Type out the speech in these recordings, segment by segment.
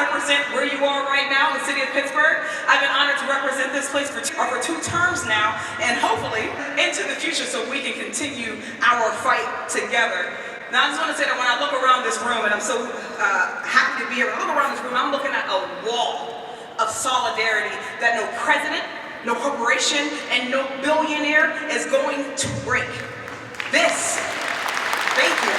represent where you are right now in the city of Pittsburgh. I've been honored to represent this place for two terms now, and hopefully into the future so we can continue our fight together. Now, I just want to say that when I look around this room, and I'm so happy to be here, when I look around this room, I'm looking at a wall of solidarity that no president, no corporation, and no billionaire is going to break. This, thank you,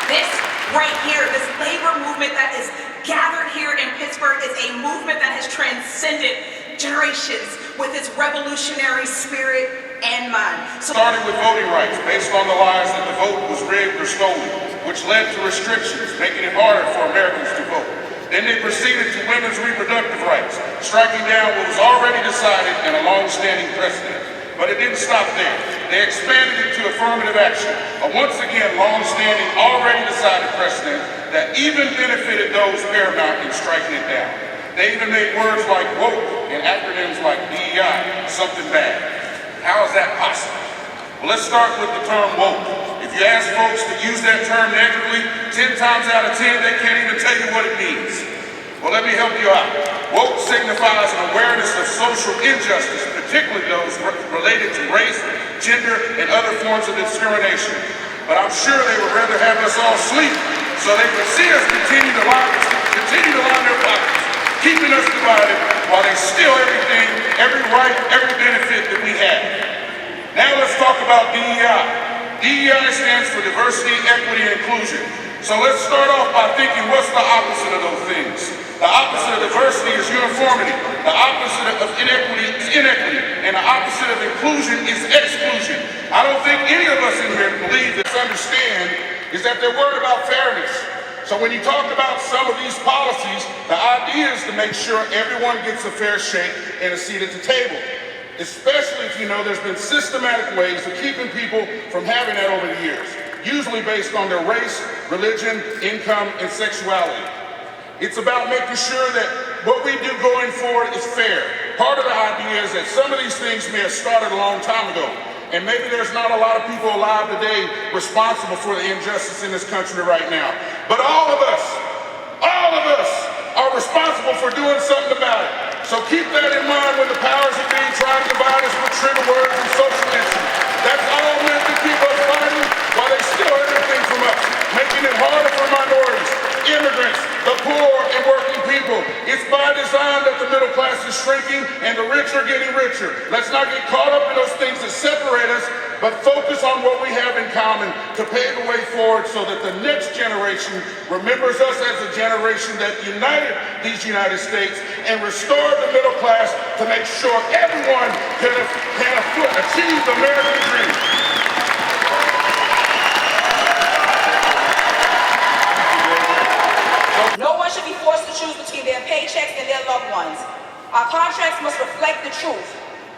this right here, this labor movement that is gathered here in Pittsburgh is a movement that has transcended generations with its revolutionary spirit and mind. Started with voting rights based on the lies that the vote was rigged or stolen, which led to restrictions, making it harder for Americans to vote. Then they proceeded to women's reproductive rights, striking down what was already decided and a long-standing precedent. But it didn't stop there. They expanded it to affirmative action, a once again long-standing, already decided precedent that even benefited those paramount in striking it down. They even made words like woke and acronyms like DEI something bad. How is that possible? Well, let's start with the term woke. If you ask folks to use that term negatively, 10 times out of 10, they can't even tell you what it means. Well, let me help you out. Woke signifies an awareness of social injustice, particularly those related to race, gender, and other forms of discrimination. But I'm sure they would rather have us all sleep so they could see us continue to line their pockets, keeping us divided while they steal everything, every right, every benefit that we have. Now let's talk about DEI. DEI stands for diversity, equity, and inclusion. So let's start off by thinking, what's the opposite of those things? The opposite of diversity is uniformity. The opposite of inequity is inequity. And the opposite of inclusion is exclusion. I don't think any of us in here believe this understand is that they're worried about fairness. So when you talk about some of these policies, the idea is to make sure everyone gets a fair shake and a seat at the table. Especially if you know there's been systematic ways of keeping people from having that over the years, usually based on their race, religion, income, and sexuality. It's about making sure that what we do going forward is fair. Part of the idea is that some of these things may have started a long time ago, and maybe there's not a lot of people alive today responsible for the injustice in this country right now. But all of us are responsible for doing something about it. So keep that in mind when the powers that be try to divide us with trigger words and socialism. That's all meant to keep us fighting while they steal everything from us, making it harder for minorities, immigrants, the poor, and working people. It's by design that the middle class is shrinking and the rich are getting richer. Let's not get caught up in those things that separate us, but focus on what we have in common to pave the way forward so that the next generation remembers us as a generation that united these United States and restored the middle class to make sure everyone can achieve the American dream. No one should be forced to choose between their paychecks and their loved ones. Our contracts must reflect the truth.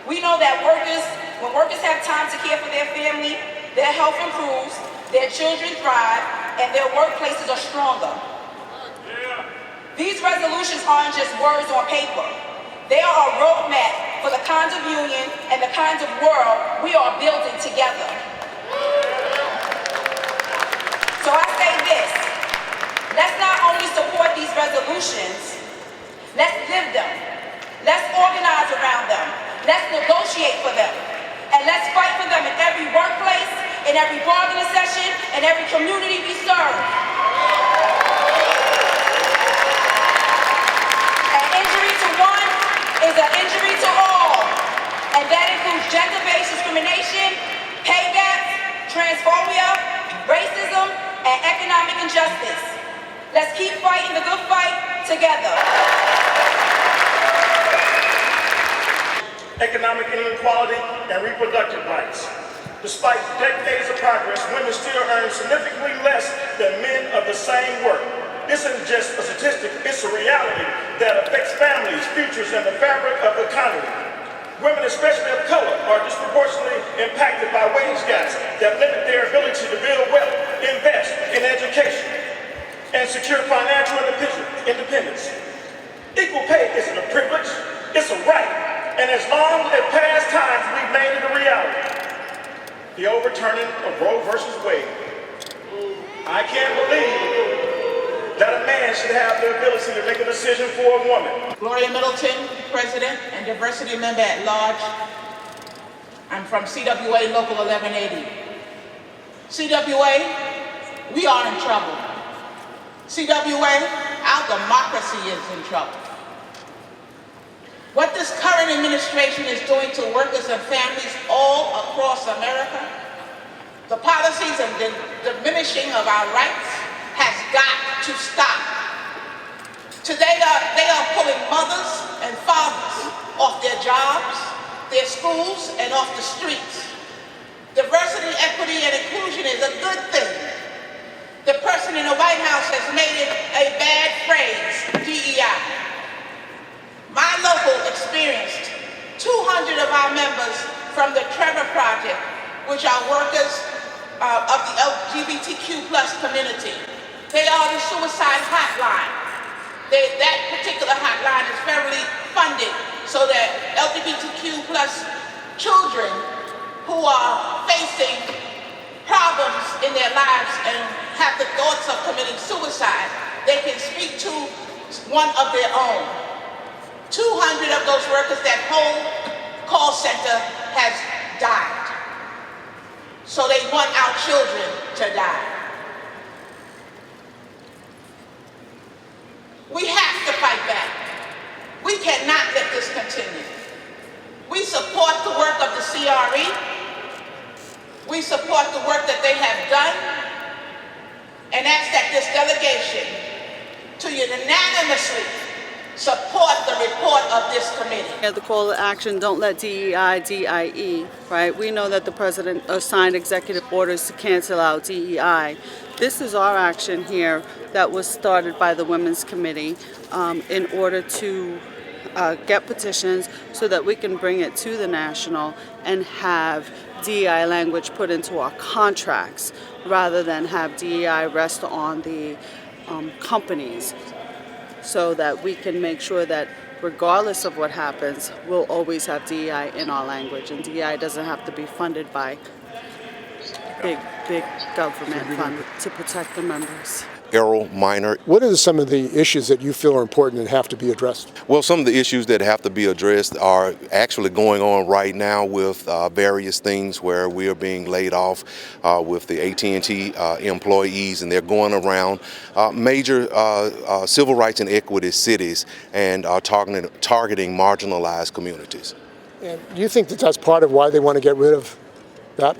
We know that when workers have time to care for their family, their health improves, their children thrive, and their workplaces are stronger. These resolutions aren't just words on paper. They are a roadmap for the kinds of union and the kinds of world we are building together. So I say this, let's not only support these resolutions, let's live them. Let's organize around them. Let's negotiate for them. And let's fight for them in every workplace, in every bargaining session, in every community we serve. An injury to one is an injury to all. And that includes gender-based discrimination, pay gaps, transphobia, racism, and economic injustice. Let's keep fighting the good fight together. Economic inequality and reproductive rights. Despite decades of progress, women still earn significantly less than men of the same work. This isn't just a statistic, it's a reality that affects families, futures, and the fabric of the economy. Women, especially of color, are disproportionately impacted by wage gaps that limit their ability to build wealth, invest in education, and secure financial independence. Equal pay isn't a privilege, it's a right. And as long as past times we've made it a reality. The overturning of Roe versus Wade. I can't believe that a man should have the ability to make a decision for a woman. Gloria Middleton, President and Diversity Member at Large. I'm from CWA Local 1180. CWA, we are in trouble. CWA, our democracy is in trouble. What this current administration is doing to workers and families all across America, the policies of the diminishing of our rights has got to stop. Today, they are pulling mothers and fathers off their jobs, their schools, and off the streets. Diversity, equity, and inclusion is a good thing. The person in the White House has made it a bad phrase, DEI. My local experienced 200 of our members from the Trevor Project, which are workers of the LGBTQ+ community. They are the suicide hotline. That particular hotline is federally funded so that LGBTQ+ children who are facing problems in their lives and have the thoughts of committing suicide, they can speak to one of their own. 200 of those workers, that whole call center has died. So they want our children to die. We have to fight back. We cannot let this continue. We support the work of the CRE. We support the work that they have done, and ask that this delegation to unanimously support the report of this committee. Yeah, the call to action, don't let DEI, DIE, right? We know that the president signed executive orders to cancel out DEI. This is our action here that was started by the Women's Committee in order to get petitions so that we can bring it to the national and have DEI language put into our contracts rather than have DEI rest on the companies, so that we can make sure that regardless of what happens, we'll always have DEI in our language, and DEI doesn't have to be funded by big government fund to protect the members. Errol Minor. What are some of the issues that you feel are important and have to be addressed? Well, some of the issues that have to be addressed are actually going on right now with various things where we are being laid off with the AT&T employees, and they're going around major civil rights and equity cities and targeting marginalized communities. And do you think that that's part of why they want to get rid of that?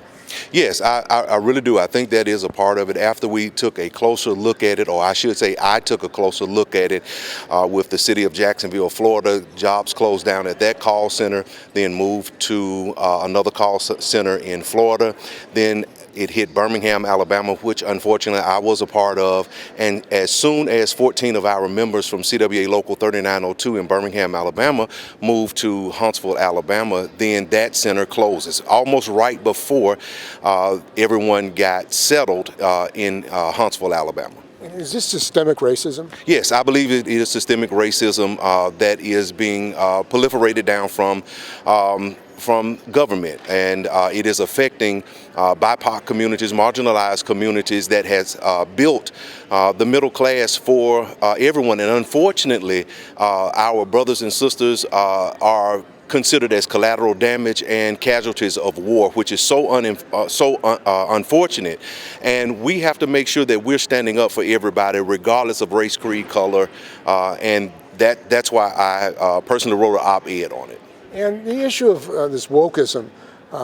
Yes, I really do. I think that is a part of it. After we took a closer look at it, or I should say I took a closer look at it with the city of Jacksonville, Florida, jobs closed down at that call center, then moved to another call center in Florida. Then it hit Birmingham, Alabama, which unfortunately I was a part of. And as soon as 14 of our members from CWA Local 3902 in Birmingham, Alabama moved to Huntsville, Alabama, then that center closes almost right before everyone got settled in Huntsville, Alabama. Is this systemic racism? Yes, I believe it is systemic racism that is being proliferated down from government, and it is affecting BIPOC communities, marginalized communities that has built the middle class for everyone. And unfortunately, our brothers and sisters are considered as collateral damage and casualties of war, which is so unfortunate. And we have to make sure that we're standing up for everybody, regardless of race, creed, color, and that's why I personally wrote an op-ed on it. And the issue of this wokeism,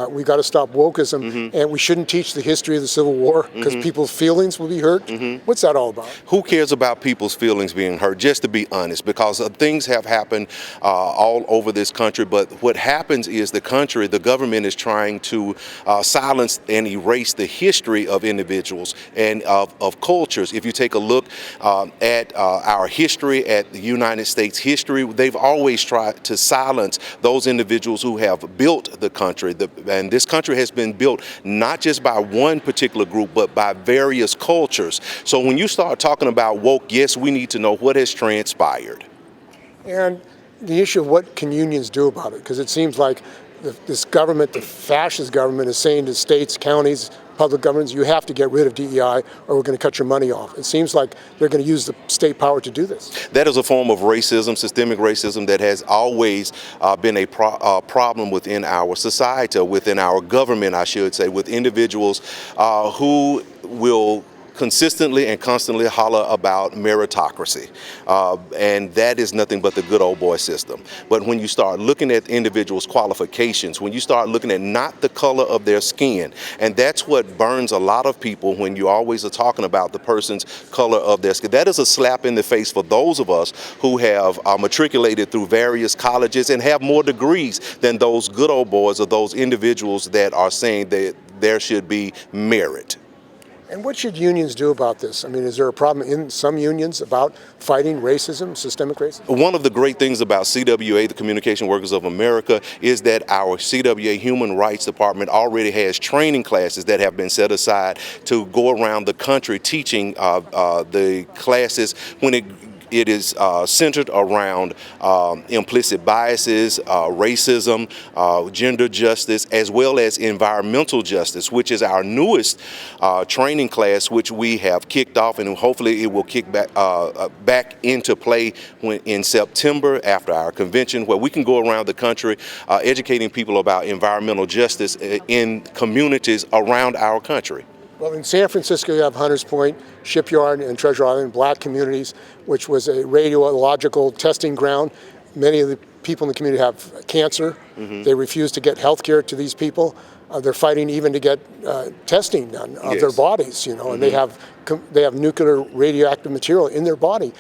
we got to stop wokeism, and we shouldn't teach the history of the Civil War because people's feelings will be hurt. What's that all about? Who cares about people's feelings being hurt, just to be honest, because things have happened all over this country. But what happens is the government is trying to silence and erase the history of individuals and of cultures. If you take a look at our history, at the United States history, they've always tried to silence those individuals who have built the country. And this country has been built not just by one particular group, but by various cultures. So when you start talking about woke, yes, we need to know what has transpired. And the issue of what can unions do about it, because it seems like this government, the fascist government, is saying to states, counties, public governments, you have to get rid of DEI or we're going to cut your money off. It seems like they're going to use the state power to do this. That is a form of racism, systemic racism, that has always been a problem within our society, within our government, I should say, with individuals who will consistently and constantly holler about meritocracy. And that is nothing but the good old boy system. But when you start looking at individuals' qualifications, when you start looking at not the color of their skin, and that's what burns a lot of people when you always are talking about the person's color of their skin. That is a slap in the face for those of us who have matriculated through various colleges and have more degrees than those good old boys or those individuals that are saying that there should be merit. And what should unions do about this? I mean, is there a problem in some unions about fighting racism, systemic racism? One of the great things about CWA, the Communication Workers of America, is that our CWA Human Rights Department already has training classes that have been set aside to go around the country teaching the classes when it is centered around implicit biases, racism, gender justice, as well as environmental justice, which is our newest training class, which we have kicked off, and hopefully it will kick back into play in September after our convention, where we can go around the country educating people about environmental justice in communities around our country. Well, in San Francisco, you have Hunters Point, Shipyard, and Treasure Island, black communities, which was a radiological testing ground. Many of the people in the community have cancer. They refuse to get health care to these people. They're fighting even to get testing done of their bodies, you know, and they have nuclear radioactive material in their body.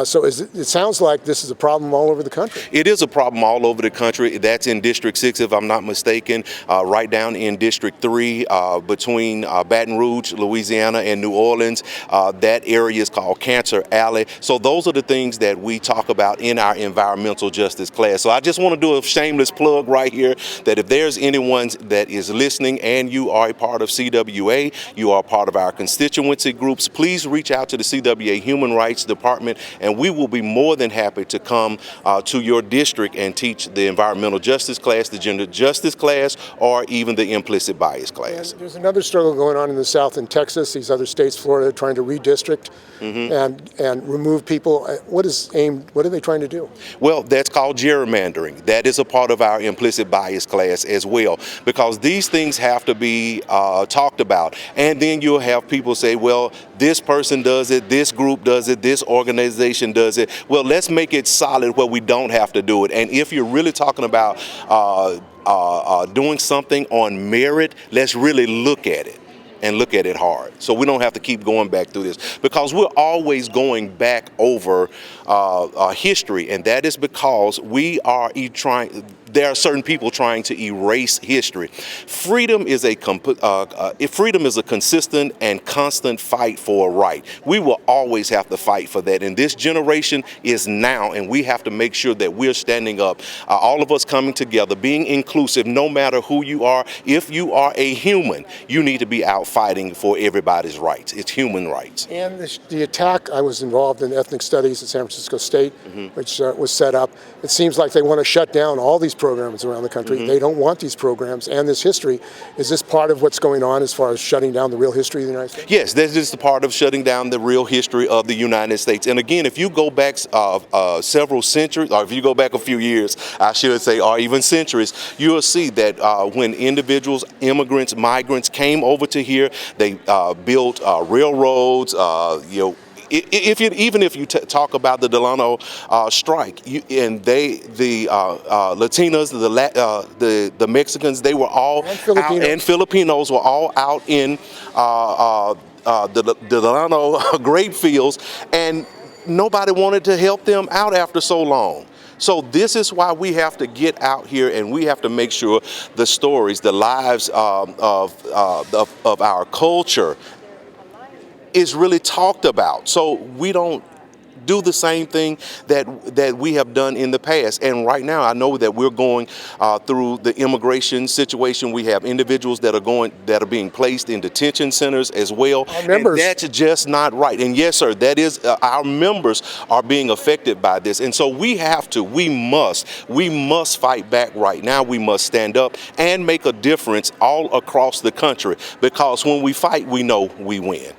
So it sounds like this is a problem all over the country. It is a problem all over the country. That's in District 6, if I'm not mistaken, right down in District 3, between Baton Rouge, Louisiana, and New Orleans. That area is called Cancer Alley. So those are the things that we talk about in our environmental justice class. So I just want to do a shameless plug right here that if there's anyone that is listening and you are a part of CWA, you are part of our constituency groups, please reach out to the CWA Human Rights Department, and we will be more than happy to come to your district and teach the environmental justice class, the gender justice class, or even the implicit bias class. And there's another struggle going on in the South in Texas, these other states, Florida, trying to redistrict and remove people. What are they trying to do? Well, that's called gerrymandering. That is a part of our implicit bias class as well, because these things have to be talked about. And then you'll have people say, well, this person does it, this group does it, this organization does it. Well, let's make it solid where we don't have to do it. And if you're really talking about doing something on merit, let's really look at it. And look at it hard, so we don't have to keep going back through this, because we're always going back over history, and that is because we are there are certain people trying to erase history. Freedom is a consistent and constant fight for a right. We will always have to fight for that, and this generation is now, and we have to make sure that we're standing up, all of us coming together, being inclusive, no matter who you are. If you are a human, you need to be out fighting for everybody's rights. It's human rights. And the attack, I was involved in ethnic studies at San Francisco State, which was set up. It seems like they want to shut down all these programs around the country. They don't want these programs and this history. Is this part of what's going on as far as shutting down the real history of the United States? Yes, this is the part of shutting down the real history of the United States. And again, if you go back several centuries, or if you go back a few years, I should say, or even centuries, you'll see that when individuals, immigrants, migrants came over to here, they built railroads, even if you talk about the Delano strike, and the Latinas, the Mexicans, they were all out, and Filipinos were all out in the Delano grape fields, and nobody wanted to help them out after so long. So this is why we have to get out here, and we have to make sure the stories, the lives of our culture is really talked about, so we don't do the same thing that we have done in the past. And right now, I know that we're going through the immigration situation. We have individuals that are being placed in detention centers as well. And that's just not right. And yes, sir, that is our members are being affected by this. And so we must fight back right now. We must stand up and make a difference all across the country, because when we fight, we know we win.